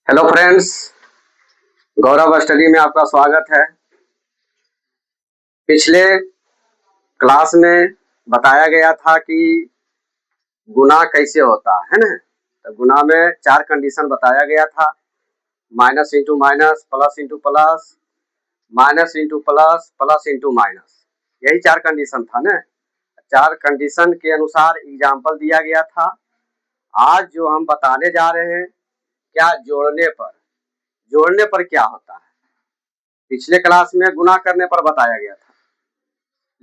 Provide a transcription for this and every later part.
Hello friends, गौरव study में आपका स्वागत है। पिछले क्लास में बताया गया था कि गुना कैसे होता है ना। तो गुना में 4 कंडीशन बताया गया था, minus into minus, plus into plus, minus into plus, plus into minus, यही 4 कंडीशन था ना। 4 कंडीशन के अनुसार एग्जाम्पल दिया गया था। आज जो हम बताने जा रहे हैं, क्या जोड़ने पर क्या होता है। पिछले क्लास में गुना करने पर बताया गया था,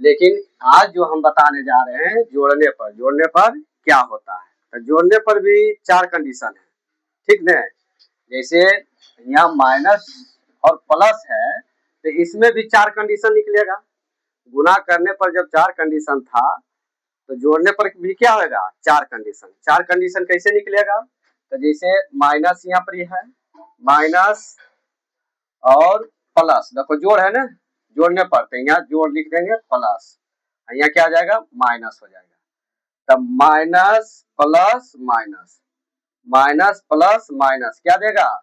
लेकिन आज जो हम बताने जा रहे हैं जोड़ने पर क्या होता है। तो जोड़ने पर भी 4 कंडीशन है, ठीक न। जैसे यहाँ माइनस और प्लस है तो इसमें भी 4 कंडीशन निकलेगा। गुना करने पर जब 4 कंडीशन था तो जोड़ने पर भी क्या होगा, 4 कंडीशन। 4 कंडीशन कैसे निकलेगा, तो जैसे माइनस यहाँ पर है, माइनस और प्लस, देखो जोड़ है ना, जोड़ने पर तो यहाँ जोड़ लिख देंगे प्लस, यहाँ क्या आ जाएगा, माइनस हो जाएगा। तब minus plus minus, minus plus minus क्या देगा,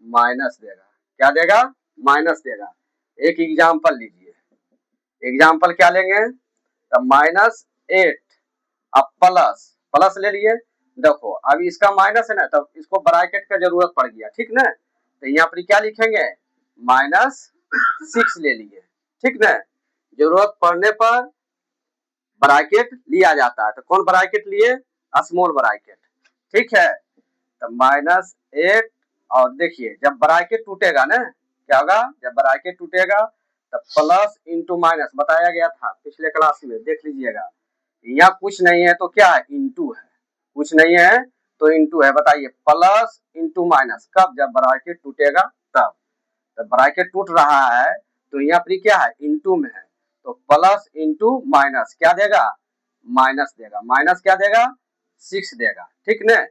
माइनस देगा। क्या देगा, माइनस देगा। एक एग्जाम्पल लीजिए, एग्जाम्पल क्या लेंगे, तब -8 अब प्लस प्लस ले लिए। देखो अब इसका माइनस है ना, तब इसको ब्रैकेट का जरूरत पड़ गया, ठीक ना। तो यहाँ पर क्या लिखेंगे, -6 ले लिए, ठीक ना। जरूरत पड़ने पर ब्रैकेट लिया जाता है, तो कौन ब्रैकेट लिए, स्मॉल ब्रैकेट, ठीक है। तो -8 और देखिए जब ब्रैकेट टूटेगा ना, क्या होगा, जब ब्रैकेट टूटेगा तब प्लस इंटू माइनस बताया गया था पिछले क्लास में, देख लीजिएगा। यहाँ कुछ नहीं है तो क्या है, इंटू है, कुछ नहीं है तो इंटू है। बताइए प्लस इंटू माइनस कब, जब ब्रैकेट टूटेगा तब। तो ब्रैकेट टूट रहा है तो यहाँ पर क्या है, इंटू में है, तो प्लस इंटू माइनस क्या देगा, माइनस देगा। माइनस क्या देगा, 6 देगा, ठीक न।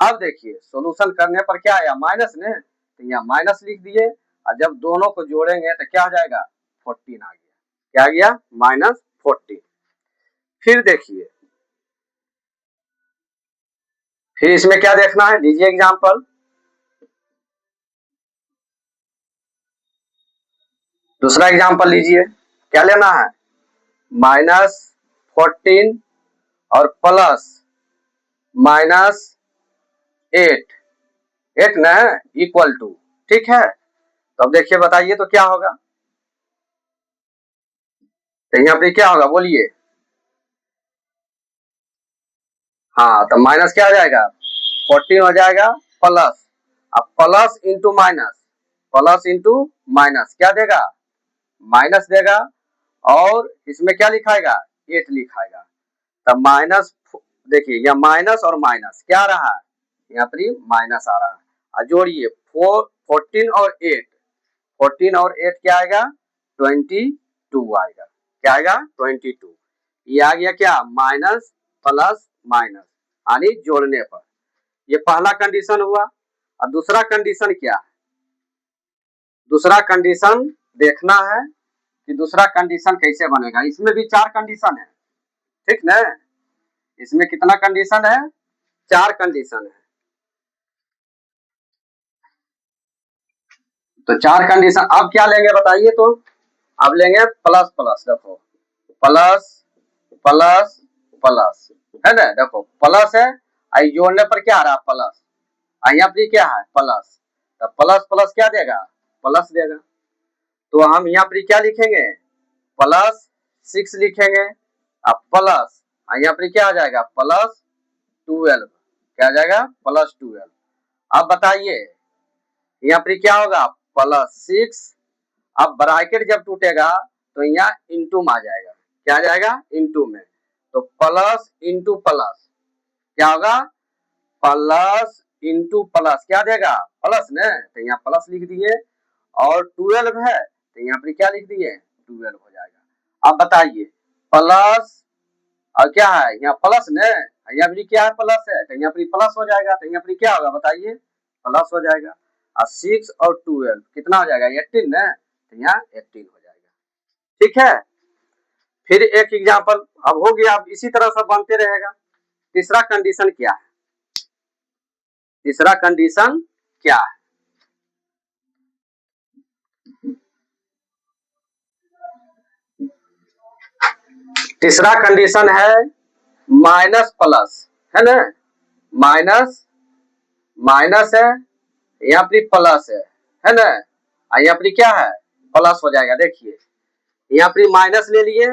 अब देखिए सॉल्यूशन करने पर क्या आया, माइनस ने, तो यहाँ माइनस लिख दिए, और जब दोनों को जोड़ेंगे तो क्या आ जाएगा, 14 आ गया। क्या आ गया, -14। फिर देखिए, फिर इसमें क्या देखना है, लीजिए एग्जाम्पल। दूसरा एग्जाम्पल लीजिए, क्या लेना है, -14 और प्लस -8, 8 न इक्वल टू, ठीक है। तो अब देखिए बताइए तो क्या होगा, तो यहाँ पे क्या होगा बोलिए। हाँ तो माइनस क्या आ जाएगा, 14 हो जाएगा, प्लस, अब plus into minus, plus into minus क्या देगा, माइनस देगा। और इसमें क्या लिखाएगा, 8 लिखाएगा। तब माइनस, देखिए यहाँ माइनस और माइनस क्या आ रहा है, यहाँ पर माइनस आ रहा है। और जोड़िए 14 और 8, 14 और 8 क्या आएगा, 22 आएगा। क्या आएगा, 22। ये आ गया क्या, माइनस प्लस माइनस, यानी जोड़ने पर। ये पहला कंडीशन हुआ। और दूसरा कंडीशन क्या है, दूसरा कंडीशन देखना है कि दूसरा कंडीशन कैसे बनेगा। इसमें भी 4 कंडीशन है, ठीक ना। इसमें कितना कंडीशन है, 4 कंडीशन है। तो 4 कंडीशन, अब क्या लेंगे बताइए तो। अब लेंगे प्लस प्लस, देखो प्लस प्लस प्लस है ना, देखो प्लस है, आई जोड़ने पर क्या आ रहा है, प्लस, यहाँ पर क्या है, प्लस। तो प्लस प्लस क्या देगा, प्लस देगा। तो हम यहाँ पर क्या लिखेंगे, +6 लिखेंगे। अब प्लस यहाँ पर क्या आ जाएगा, +12, क्या आ जाएगा, +12। अब बताइए यहाँ पर क्या होगा, +6। अब ब्रैकेट जब टूटेगा तो यहाँ इंटू में आ जाएगा। क्या आ जाएगा, इंटू में। तो प्लस इंटू प्लस क्या होगा, प्लस इंटू प्लस क्या देगा, प्लस ने, तो यहाँ प्लस लिख दिए। और 12 है तो यहाँ पर क्या लिख दिए, 12 हो जाएगा। अब बताइए प्लस और क्या है, यहाँ प्लस ने, यहाँ पर क्या है, प्लस है, तो यहाँ पर प्लस हो जाएगा। तो यहाँ पर क्या होगा बताइए, प्लस हो जाएगा। और 6 और 12 कितना हो जाएगा, 18 ने, तो यहाँ 18 हो जाएगा, ठीक है। फिर एक एग्जाम्पल अब हो गया, अब इसी तरह सब बनते रहेगा। तीसरा कंडीशन क्या है, तीसरा कंडीशन क्या है, तीसरा कंडीशन है माइनस प्लस, है ना, माइनस माइनस है, यहाँ पर प्लस है ना, यहाँ पर क्या है प्लस हो जाएगा। देखिए यहाँ पर माइनस ले लिए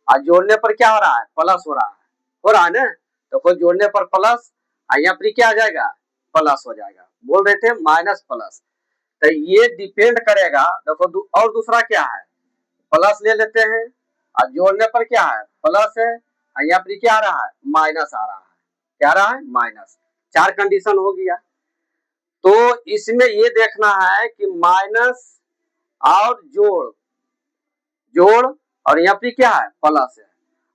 और जोड़ने पर क्या हो रहा है प्लस हो रहा है ना, तो कोई जोड़ने पर प्लस यहाँ पर क्या आ जाएगा प्लस हो जाएगा। बोल रहे थे माइनस प्लस, तो ये डिपेंड करेगा। देखो और दूसरा क्या है प्लस ले लेते हैं और जोड़ने पर क्या है प्लस है, यहाँ पर क्या आ रहा है माइनस आ रहा है, क्या आ रहा है माइनस। 4 कंडीशन हो गया। तो इसमें ये देखना है कि माइनस और जोड़ और यहाँ पर क्या है प्लस है,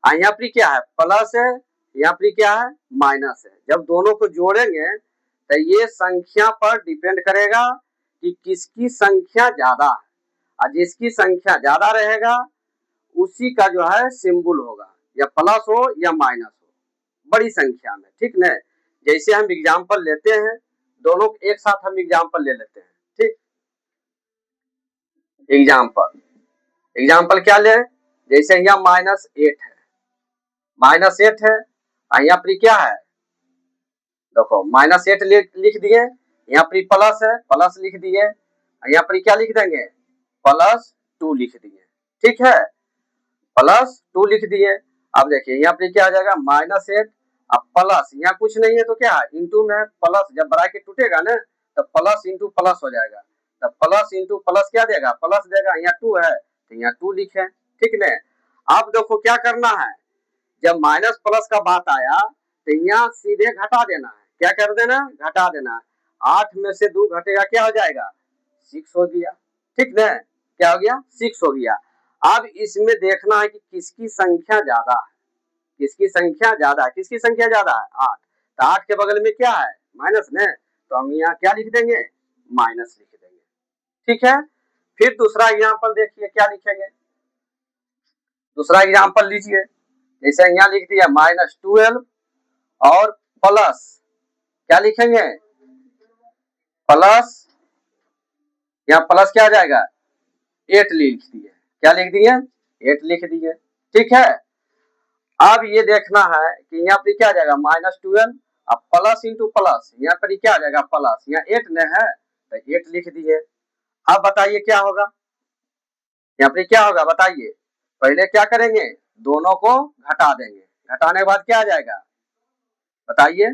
यहाँ पर क्या है प्लस है, यहाँ पर क्या है माइनस है। जब दोनों को जोड़ेंगे तो ये संख्या पर डिपेंड करेगा कि किसकी संख्या ज्यादा है, और जिसकी संख्या ज्यादा रहेगा उसी का जो है सिंबल होगा, या प्लस हो या माइनस हो, बड़ी संख्या में, ठीक न। जैसे हम एग्जाम्पल लेते हैं, दोनों एक साथ हम एग्जाम्पल ले लेते हैं, ठीक। एग्जाम्पल क्या ले, जैसे यहाँ -8 है, यहाँ पर क्या है देखो -8 लिख दिए, यहाँ पर प्लस है प्लस लिख दिए, यहाँ पर क्या लिख देंगे +2 लिख दिए, ठीक है +2 लिख दिए। अब देखिए यहाँ पे क्या आ जाएगा -8 अब प्लस, यहाँ कुछ नहीं है तो क्या है इंटू में प्लस, जब ब्रैकेट टूटेगा ना तो प्लस इंटू प्लस हो जाएगा, तो प्लस इंटू प्लस क्या देगा प्लस देगा, यहाँ 2 है तो यहाँ 2 लिखे, ठीक न। अब देखो क्या करना है, जब माइनस प्लस का बात आया तो यहाँ सीधे घटा देना है, क्या कर देना घटा देना है। 8 में से 2 घटेगा क्या हो जाएगा 6 हो गया, ठीक न, क्या हो गया 6 हो गया। अब इसमें देखना है कि किसकी संख्या ज्यादा है, किसकी संख्या ज्यादा है, किसकी संख्या ज्यादा है 8, तो 8 के बगल में क्या है माइनस ने, तो हम यहाँ क्या लिख देंगे माइनस लिख देंगे, ठीक है। फिर दूसरा एग्जाम्पल देखिए क्या लिखेंगे, दूसरा एग्जाम्पल लीजिए, जैसे यहाँ लिख दिया -12 और प्लस क्या लिखेंगे प्लस, यहाँ प्लस क्या आ जाएगा 8 लिख दिए, क्या लिख दिए 8 लिख दिए, ठीक है। अब ये देखना है कि यहाँ पे क्या आ जाएगा -12 अब प्लस इंटू प्लस, यहाँ पर क्या आ जाएगा प्लस, यहाँ 8 ने है तो 8 लिख दिए। अब बताइए क्या होगा, यहाँ पे क्या होगा बताइए, पहले क्या करेंगे दोनों को घटा देंगे, घटाने के बाद क्या आ जाएगा बताइए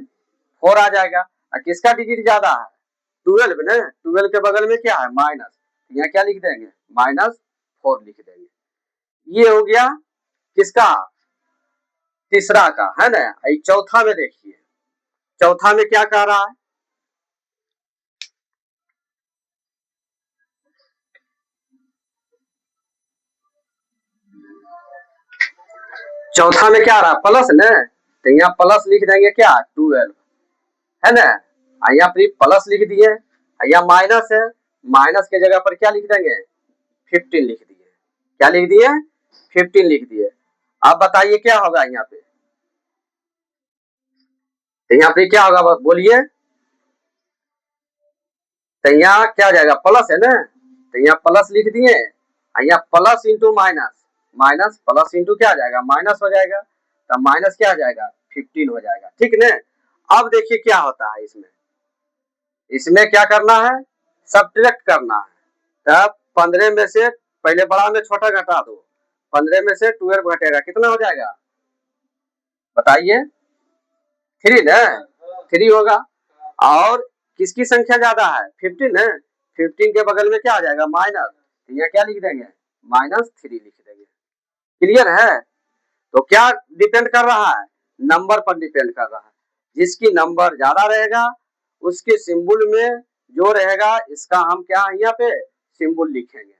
4 आ जाएगा। और किसका डिजिट ज्यादा है 12 ना, 12 के बगल में क्या है माइनस, यहाँ क्या लिख देंगे -4 लिख देंगे। ये हो गया किसका तीसरा का, है ना। चौथा में देखिए, चौथा में क्या कह रहा है, चौथा में क्या आ रहा है प्लस न, तो यहाँ प्लस लिख देंगे क्या 12, है ना, यहाँ पर प्लस लिख दिए, यहाँ माइनस है, माइनस के जगह पर क्या लिख देंगे 15 लिख दिए, क्या लिख दिए 15 लिख दिए। अब बताइए क्या होगा यहाँ पे, तो यहाँ पे क्या होगा बोलिए, तो यहाँ क्या आ जाएगा प्लस है ना, तो यहाँ प्लस लिख दिए, यहाँ plus into minus, minus plus into क्या आ जाएगा माइनस हो जाएगा, तो माइनस क्या आ जाएगा 15 हो जाएगा, ठीक न। अब देखिए क्या होता है इसमें, इसमें क्या करना है सब्ट्रैक्ट करना है, तब 15 में से पहले बड़ा में छोटा घटा दो, 15 में से 12 घटेगा कितना हो जाएगा बताइए 3 न, 3 होगा। और किसकी संख्या ज्यादा है 15 है, 15 के बगल में क्या आ जाएगा माइनस, यहाँ क्या लिख देंगे -3 लिख देंगे, क्लियर है। तो क्या डिपेंड कर रहा है नंबर पर डिपेंड कर रहा है, जिसकी नंबर ज्यादा रहेगा उसके सिंबल में जो रहेगा इसका हम क्या यहाँ पे सिंबल लिखेंगे।